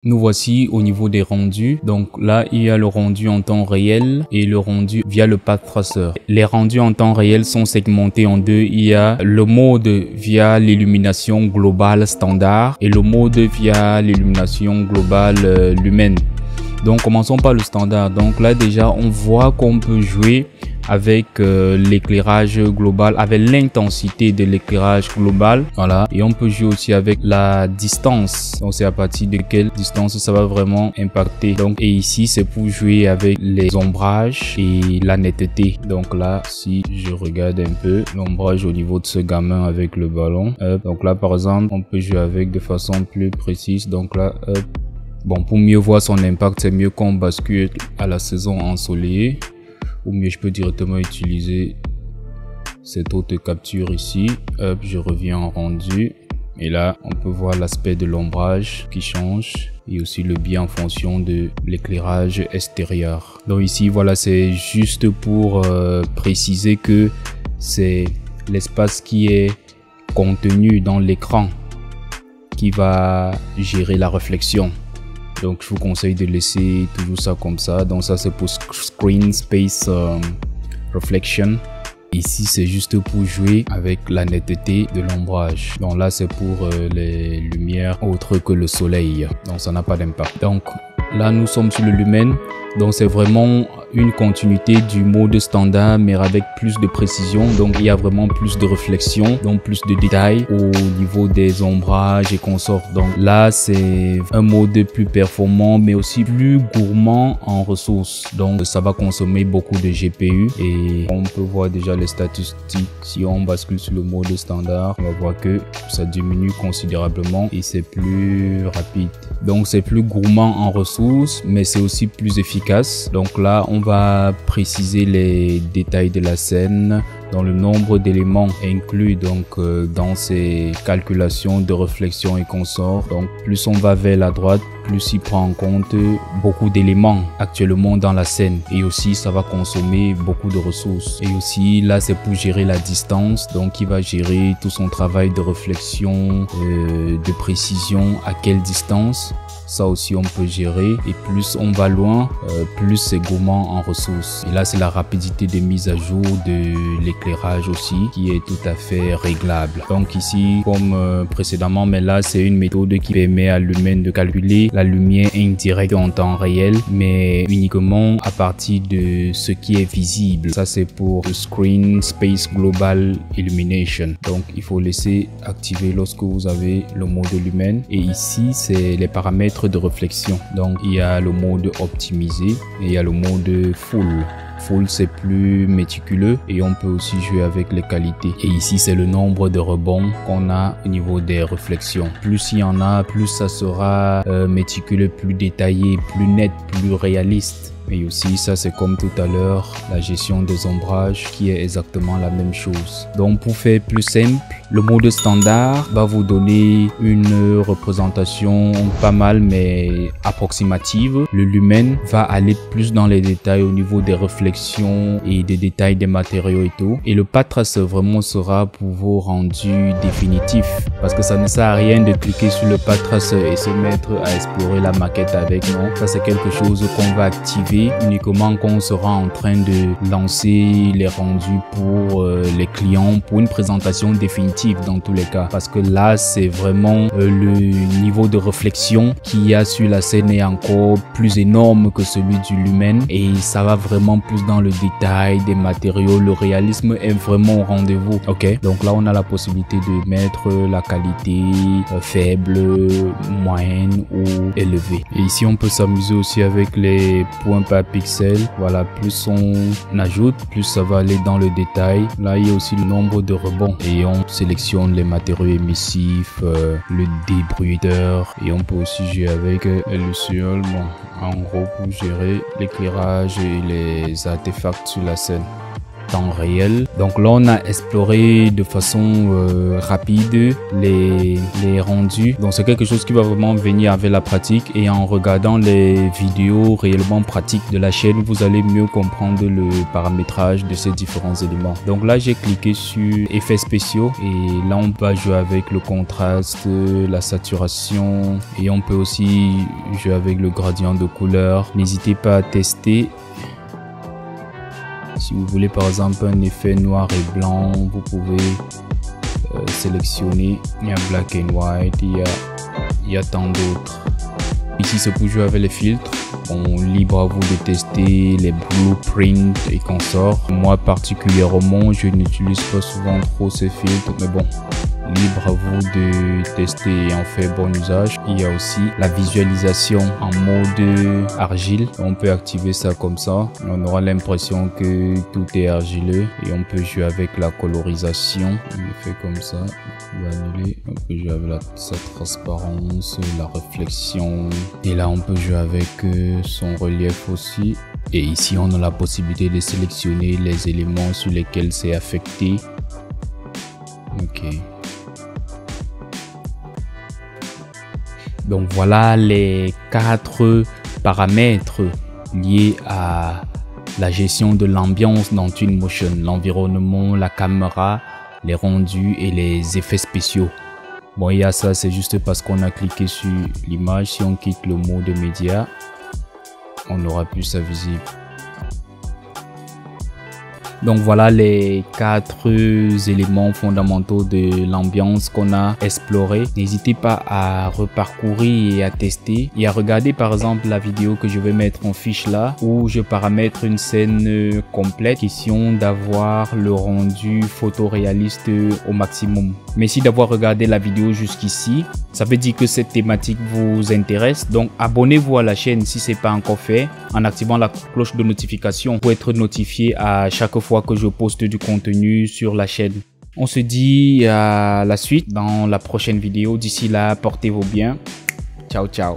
Nous voici au niveau des rendus. Donc là, il y a le rendu en temps réel et le rendu via le path tracer. Les rendus en temps réel sont segmentés en deux. Il y a le mode via l'illumination globale standard et le mode via l'illumination globale lumenne. Donc commençons par le standard. Donc là déjà, on voit qu'on peut jouer avec l'éclairage global, avec l'intensité de l'éclairage global, voilà, et on peut jouer aussi avec la distance. Donc c'est à partir de quelle distance ça va vraiment impacter. Donc et ici c'est pour jouer avec les ombrages et la netteté. Donc là, si je regarde un peu l'ombrage au niveau de ce gamin avec le ballon, donc là par exemple on peut jouer avec de façon plus précise. Donc là, bon, pour mieux voir son impact, c'est mieux qu'on bascule à la saison ensoleillée. Ou mieux, je peux directement utiliser cette autre capture ici. Hop, je reviens en rendu. Et là, on peut voir l'aspect de l'ombrage qui change. Et aussi le biais en fonction de l'éclairage extérieur. Donc ici, voilà, c'est juste pour préciser que c'est l'espace qui est contenu dans l'écran qui va gérer la réflexion. Donc je vous conseille de laisser toujours ça comme ça. Donc ça c'est pour Screen Space Reflection. Ici c'est juste pour jouer avec la netteté de l'ombrage. Donc là c'est pour les lumières autres que le soleil. Donc ça n'a pas d'impact. Donc là nous sommes sur le lumen. Donc c'est vraiment une continuité du mode standard mais avec plus de précision. Donc il y a vraiment plus de réflexion, donc plus de détails au niveau des ombrages et consorts. Donc là c'est un mode plus performant mais aussi plus gourmand en ressources. Donc ça va consommer beaucoup de GPU et on peut voir déjà les statistiques. Si on bascule sur le mode standard, on va voir que ça diminue considérablement et c'est plus rapide. Donc c'est plus gourmand en ressources mais c'est aussi plus efficace. Donc là on va préciser les détails de la scène dans le nombre d'éléments inclus donc dans ces calculations de réflexion et consorts. Donc plus on va vers la droite, plus il prend en compte beaucoup d'éléments actuellement dans la scène et aussi ça va consommer beaucoup de ressources. Et aussi là c'est pour gérer la distance, donc il va gérer tout son travail de réflexion, de précision, à quelle distance. Ça aussi on peut gérer et plus on va loin, plus c'est gourmand en ressources. Et là c'est la rapidité de mise à jour de l'éclairage aussi qui est tout à fait réglable. Donc ici comme précédemment, mais là c'est une méthode qui permet à l'humain de calculer la lumière indirecte en temps réel mais uniquement à partir de ce qui est visible. Ça c'est pour le Screen Space Global Illumination. Donc il faut laisser activer lorsque vous avez le mode lumen. Et ici c'est les paramètres de réflexion. Donc il y a le mode optimisé et il y a le mode full. Full c'est plus méticuleux et on peut aussi jouer avec les qualités. Et ici c'est le nombre de rebonds qu'on a au niveau des réflexions. Plus il y en a, plus ça sera méticuleux, plus détaillé, plus net, plus réaliste. Et aussi ça c'est comme tout à l'heure la gestion des ombrages qui est exactement la même chose. Donc pour faire plus simple, le mode standard va vous donner une représentation pas mal mais approximative. Le lumen va aller plus dans les détails au niveau des réflexions et des détails des matériaux et tout. Et le path tracer vraiment sera pour vos rendus définitifs parce que ça ne sert à rien de cliquer sur le path tracer et se mettre à explorer la maquette avec. Non, ça c'est quelque chose qu'on va activer uniquement quand on sera en train de lancer les rendus pour les clients pour une présentation définitive dans tous les cas, parce que là c'est vraiment le niveau de réflexion qu'il y a sur la scène est encore plus énorme que celui du lumen et ça va vraiment plus dans le détail des matériaux. Le réalisme est vraiment au rendez-vous. Ok, donc là on a la possibilité de mettre la qualité faible, moyenne ou élevée. Et ici on peut s'amuser aussi avec les points par pixel. Voilà, plus on ajoute, plus ça va aller dans le détail. Là il y a aussi le nombre de rebonds et on sélectionne les matériaux émissifs, le débruiteur et on peut aussi jouer avec le ciel. Bon, en gros pour gérer l'éclairage et les artefacts sur la scène. temps réel. Donc là on a exploré de façon rapide les rendus. Donc c'est quelque chose qui va vraiment venir avec la pratique, et en regardant les vidéos réellement pratiques de la chaîne, vous allez mieux comprendre le paramétrage de ces différents éléments. Donc là j'ai cliqué sur effets spéciaux et là on va jouer avec le contraste, la saturation, et on peut aussi jouer avec le gradient de couleur. N'hésitez pas à tester. Si vous voulez par exemple un effet noir et blanc, vous pouvez sélectionner. Il y a black and white, il y a tant d'autres. Ici c'est pour jouer avec les filtres. Bon, libre à vous de tester les blueprints et consorts. Moi particulièrement, je n'utilise pas souvent trop ces filtres, mais bon, libre à vous de tester et en faire bon usage. Il y a aussi la visualisation en mode argile. On peut activer ça comme ça. On aura l'impression que tout est argileux, et on peut jouer avec la colorisation. On le fait comme ça. On va annuler. On peut jouer avec sa transparence, la réflexion. Et là, on peut jouer avec son relief aussi. Et ici, on a la possibilité de sélectionner les éléments sur lesquels c'est affecté. Ok. Donc voilà les 4 paramètres liés à la gestion de l'ambiance dans Twinmotion: l'environnement, la caméra, les rendus et les effets spéciaux. Bon, il y a ça, c'est juste parce qu'on a cliqué sur l'image. Si on quitte le mode média, on n'aura plus ça visible. Donc voilà les 4 éléments fondamentaux de l'ambiance qu'on a exploré. N'hésitez pas à reparcourir et à tester, et à regarder par exemple la vidéo que je vais mettre en fiche là, où je paramètre une scène complète. Question d'avoir le rendu photoréaliste au maximum. Merci d'avoir regardé la vidéo jusqu'ici. Ça veut dire que cette thématique vous intéresse. Donc abonnez-vous à la chaîne si ce n'est pas encore fait, en activant la cloche de notification pour être notifié à chaque fois que je poste du contenu sur la chaîne. On se dit à la suite dans la prochaine vidéo. D'ici là, portez-vous bien. Ciao, ciao.